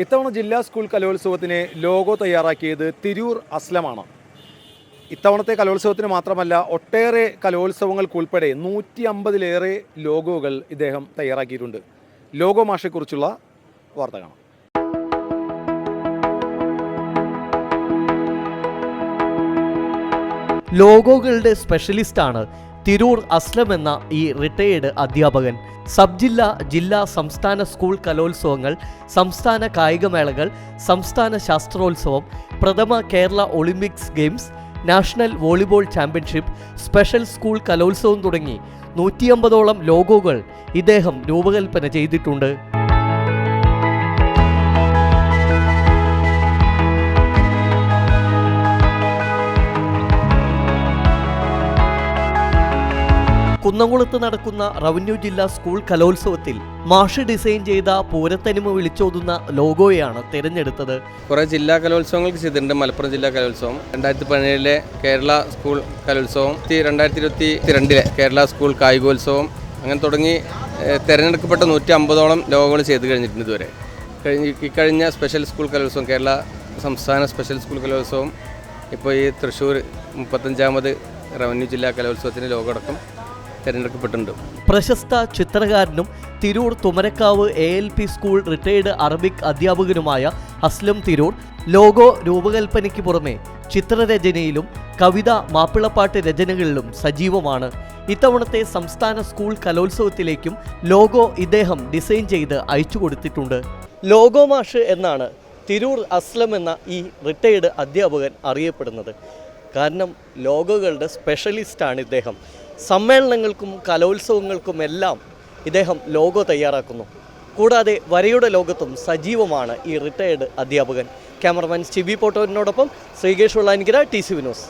ഇത്തവണ ജില്ലാ സ്കൂൾ കലോത്സവത്തിന് ലോഗോ തയ്യാറാക്കിയത് തിരൂർ അസ്ലമാണ്. ഇത്തവണത്തെ കലോത്സവത്തിന് മാത്രമല്ല, ഒട്ടേറെ കലോത്സവങ്ങൾക്കുൾപ്പെടെ 150-ലേറെ ലോഗോകൾ ഇദ്ദേഹം തയ്യാറാക്കിയിട്ടുണ്ട്. ലോഗോ മാഷെക്കുറിച്ചുള്ള വാർത്ത കാണാം. ലോഗോകളുടെ സ്പെഷ്യലിസ്റ്റാണ് തിരൂർ അസ്ലം എന്ന ഈ റിട്ടയേർഡ് അധ്യാപകൻ. സബ് ജില്ലാ, ജില്ലാ, സംസ്ഥാന സ്കൂൾ കലോത്സവങ്ങൾ, സംസ്ഥാന കായികമേളകൾ, സംസ്ഥാന ശാസ്ത്രോത്സവം, പ്രഥമ Kerala Olympics games, national volleyball championship, special school കലോത്സവം തുടങ്ങി 150ഓളം ലോഗോകൾ ഇദ്ദേഹം രൂപകൽപ്പന ചെയ്തിട്ടുണ്ട്. കുന്നംകുളത്ത് നടക്കുന്ന റവന്യൂ ജില്ലാ സ്കൂൾ കലോത്സവത്തിൽ മാഷ് ഡിസൈൻ ചെയ്ത പൂരത്തനിമ വിളിച്ചോതുന്ന ലോഗോയാണ് തിരഞ്ഞെടുത്തത്. കുറേ ജില്ലാ കലോത്സവങ്ങൾക്ക് ചെയ്തിട്ടുണ്ട്. മലപ്പുറം ജില്ലാ കലോത്സവം, 2017 കേരള സ്കൂൾ കലോത്സവം, 2022 കേരള സ്കൂൾ കായികോത്സവം, അങ്ങനെ തുടങ്ങി തിരഞ്ഞെടുക്കപ്പെട്ട 150ഓളം ലോഗോകൾ ചെയ്ത് കഴിഞ്ഞിട്ടുണ്ട് ഇതുവരെ. കഴിഞ്ഞ സ്പെഷ്യൽ സ്കൂൾ കലോത്സവം, കേരള സംസ്ഥാന സ്പെഷ്യൽ സ്കൂൾ കലോത്സവം, ഇപ്പോൾ ഈ തൃശ്ശൂർ 35ാമത് റവന്യൂ ജില്ലാ കലോത്സവത്തിന് ലോഗോ അടക്കം തിരഞ്ഞെടുക്കപ്പെട്ടിട്ടുണ്ട്. പ്രശസ്ത ചിത്രകാരനും Tirur Thumarakkavu ALP school retired Arabic അധ്യാപകനുമായ അസ്ലം തിരൂർ ലോഗോ രൂപകൽപ്പനയ്ക്ക് പുറമെ ചിത്രരചനയിലും കവിത, മാപ്പിളപ്പാട്ട് രചനകളിലും സജീവമാണ്. ഇത്തവണത്തെ സംസ്ഥാന സ്കൂൾ കലോത്സവത്തിലേക്കും ലോഗോ ഇദ്ദേഹം ഡിസൈൻ ചെയ്ത് അയച്ചു കൊടുത്തിട്ടുണ്ട്. ലോഗോ മാഷ് എന്നാണ് തിരൂർ അസ്ലം എന്ന ഈ റിട്ടയേർഡ് അധ്യാപകൻ അറിയപ്പെടുന്നത്. കാരണം ലോഗോകളുടെ സ്പെഷ്യലിസ്റ്റാണ് ഇദ്ദേഹം. സമ്മേളനങ്ങൾക്കും കലോത്സവങ്ങൾക്കുമെല്ലാം ഇദ്ദേഹം ലോഗോ തയ്യാറാക്കുന്നു. കൂടാതെ വരയുടെ ലോകത്തും സജീവമാണ് ഈ റിട്ടയേർഡ് അധ്യാപകൻ. ക്യാമറമാൻ ചിബി പോട്ടോറിനോടൊപ്പം ശ്രീകേഷ് വെള്ളാനിക്കര, TCV ന്യൂസ്.